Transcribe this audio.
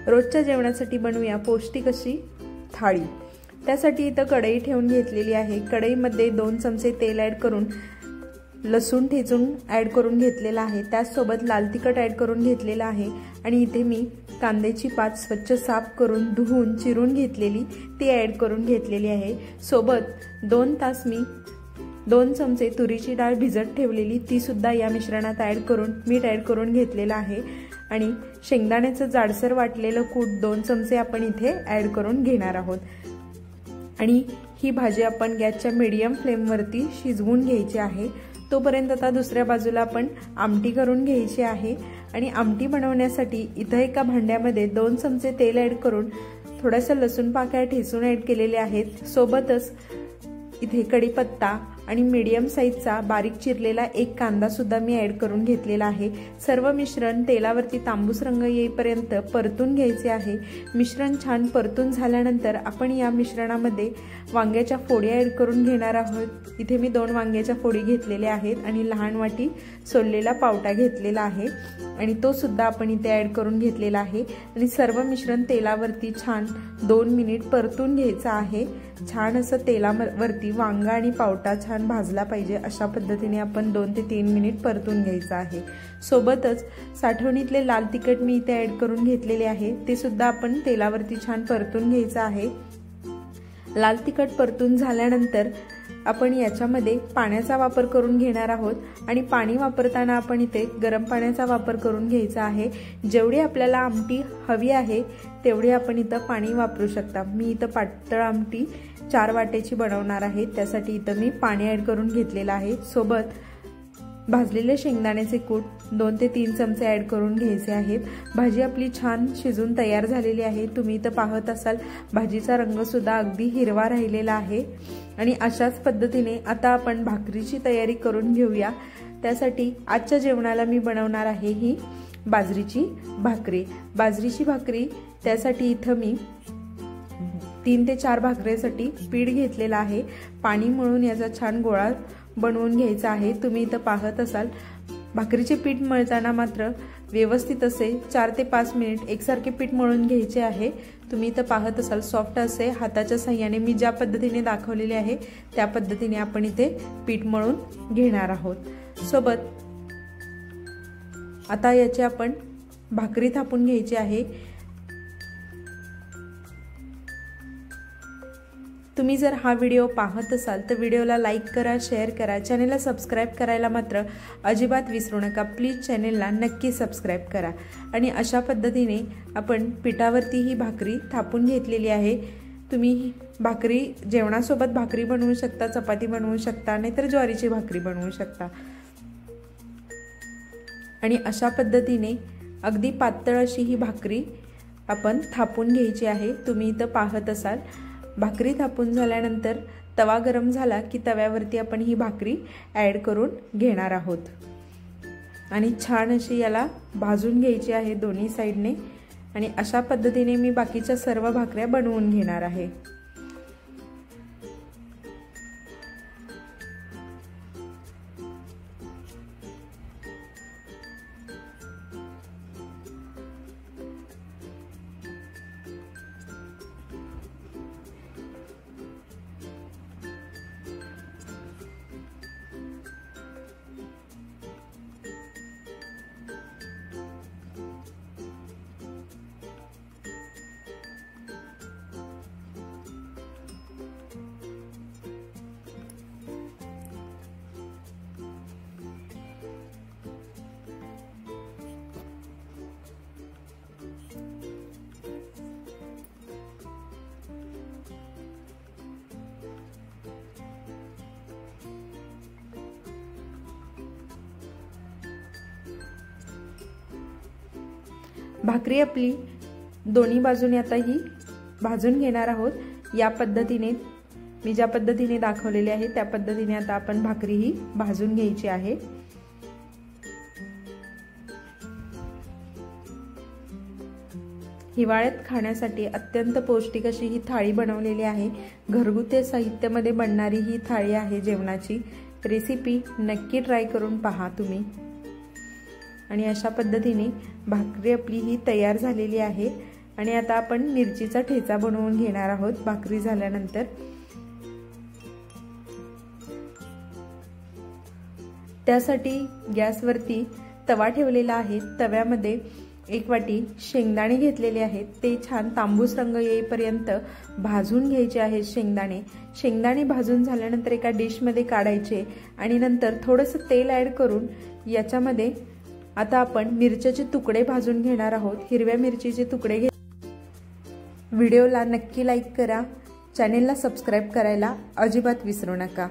रोजच्या जेवणासाठी बनवूया पौष्टिक अशी थाळी। त्यासाठी इथं कढई ठेवून घेतलेली आहे। कढईमध्ये 2 चमचे तेल ॲड करून लसूण ठेचून ॲड करून घेतलेला आहे। त्याचसोबत लाल तिखट ॲड करून घेतलेला आहे आणि इथे मी कांद्याची पात स्वच्छ साफ करून धुवून चिरून घेतलेली ती ॲड करून घेतलेली आहे। सोबत 2 तास मी 2 चमचे तुरीची डाळ भिजत ठेवलेली ती सुद्धा या मिश्रणात ॲड करून मीठ ॲड करून घेतलेला आहे आणि शेंगदाण्याचं जाडसर वाटलेलं कूट 2 चमचे आपण इथे ॲड करून घेणार आहोत आणि ही भाजी आपण गॅसच्या मीडियम फ्लेमवरती शिजवून घ्यायची आहे। तोपर्यंत आता दुसऱ्या बाजूला आपण आमटी करून घ्यायची आहे आणि आमटी बनवण्यासाठी इथं एका भांड्यामध्ये 2 चमचे तेल ॲड करून थोडासा लसूण पाकळ्या ठेचून ॲड केलेले आहेत। सोबतच इथे कढीपत्ता आणि मीडियम साईजचा बारीक चिरलेला एक कांदा सुद्धा मी ॲड करून घेतलेला आहे। सर्व मिश्रण तेलावरती तांबूस रंग येईपर्यंत परतून घ्यायचे आहे। मिश्रण छान परतून झाल्यानंतर आपण या मिश्रणामध्ये वांग्याच्या फोडी ॲड करून घेणार आहोत। इथे मी 2 वांग्याच्या फोडी घेतलेल्या आहेत आणि लहान वाटी सोललेला पावटा घेतलेला आहे आणि तो सुद्धा आपण इथे ॲड करून घेतलेला आहे आणि सर्व मिश्रण तेलावरती छान 2 मिनिट परतून घ्यायचं आहे। छान असं तेलावरती वांगा आणि पावटा छान भाजला पाहिजे अशा पद्धतीने आपण 2 ते 3 मिनिट परतून घ्यायचं आहे। सोबतच साठवणीतले लाल तिखट मी इथे ॲड करून घेतलेले आहे ते सुद्धा आपण तेलावरती छान परतून घ्यायचं आहे। लाल तिखट परतून झाल्यानंतर आपण याच्यामध्ये पाण्याचा वापर करून घेणार आहोत आणि पाणी वापरताना आपण इथे गरम पाण्याचा वापर करून घ्यायचा आहे। जेवढी आपल्याला आमटी हवी आहे तेवढी आपण इथं पाणी वापरू शकता। मी इथं पातळ आमटी 4 वाट्याची बनवणार आहे त्यासाठी इथं मी पाणी ॲड करून घेतलेलं आहे। सोबत भाजलेले शेंगदाण्याचे कूट 2 ते 3 चमचे ॲड करून घ्यायचे आहेत। भाजी आपली छान शिजून तयार झालेली आहे। तुम्ही इथं पाहत असाल भाजीचा रंग सुद्धा अगदी हिरवा राहिलेला आहे आणि अशाच पद्धतीने आता आपण भाकरीची तयारी करून घेऊया। त्यासाठी आजच्या जेवणाला मी बनवणार आहे ही बाजरीची भाकरी। बाजरीची भाकरी त्यासाठी इथं मी 3 ते 4 भाकरीसाठी पीठ घेतलेला आहे। पाणी मळून याचा छान गोळा बनवून घ्यायचा आहे। तुम्ही इथं पाहत असाल भाकरीचे पीठ मळताना मात्र व्यवस्थित असे 4 ते 5 मिनिट एकसारखे पीठ मळून घ्यायचे आहे। तुम्ही इथं पाहत असाल सॉफ्ट असे हाताच्या साहाय्याने मी ज्या पद्धतीने दाखवलेले आहे त्या पद्धतीने आपण इथे पीठ मळून घेणार आहोत। सोबत आता याची आपण भाकरी थापून घ्यायची आहे। तुम्ही जर हा व्हिडिओ पाहत असाल तर व्हिडिओला लाईक करा, शेअर करा, चॅनलला सबस्क्राइब करायला मात्र अजिबात विसरू नका। प्लीज चॅनलला नक्की सबस्क्राइब करा आणि अशा पद्धतीने आपण पिठावरती ही भाकरी थापून घेतलेली आहे। तुम्ही भाकरी जेवणासोबत भाकरी बनवू शकता, चपाती बनवू शकता, नाहीतर ज्वारीची भाकरी बनवू शकता आणि अशा पद्धतीने अगदी पातळ अशी ही भाकरी आपण थापून घ्यायची आहे। तुम्ही इथं पाहत असाल भाकरी थापून झाल्यानंतर तवा गरम झाला की तव्यावरती आपण ही भाकरी ॲड करून घेणार आहोत आणि छान अशी याला भाजून घ्यायची आहे दोन्ही साईडने आणि अशा पद्धतीने मी बाकीच्या सर्व भाकऱ्या बनवून घेणार आहे। भाकरी आपली दोन्ही बाजूने आता ही भाजून घेणार आहोत। या पद्धतीने मी ज्या पद्धतीने दाखवलेले आहे त्या पद्धतीने आता आपण भाकरी ही भाजून घ्यायची आहे। हिवाळ्यात खाण्यासाठी अत्यंत पौष्टिक अशी ही थाळी बनवलेली आहे। घरगुती साहित्यामध्ये बनणारी ही थाळी आहे जेवणाची। रेसिपी नक्की ट्राय करून पहा तुम्ही। आणि अशा पद्धतीने भाकरी आपली ही तयार झालेली आहे आणि आता आपण मिरचीचा ठेचा बनवून घेणार आहोत भाकरी झाल्यानंतर। त्यासाठी गॅसवरती तवा ठेवलेला आहे। तव्यामध्ये 1 वाटी शेंगदाणे घेतलेले आहेत, ते छान तांबूस रंग येईपर्यंत भाजून घ्यायचे आहेत। शेंगदाणे भाजून झाल्यानंतर एका डिशमध्ये काढायचे आणि नंतर थोडंसं तेल ॲड करून याच्यामध्ये आता आपण मिरच्याचे तुकडे भाजून घेणार आहोत। हिरव्या मिरचीचे तुकडे व्हिडिओला नक्की लाईक करा, चॅनेलला सबस्क्राईब करायला अजिबात विसरू नका।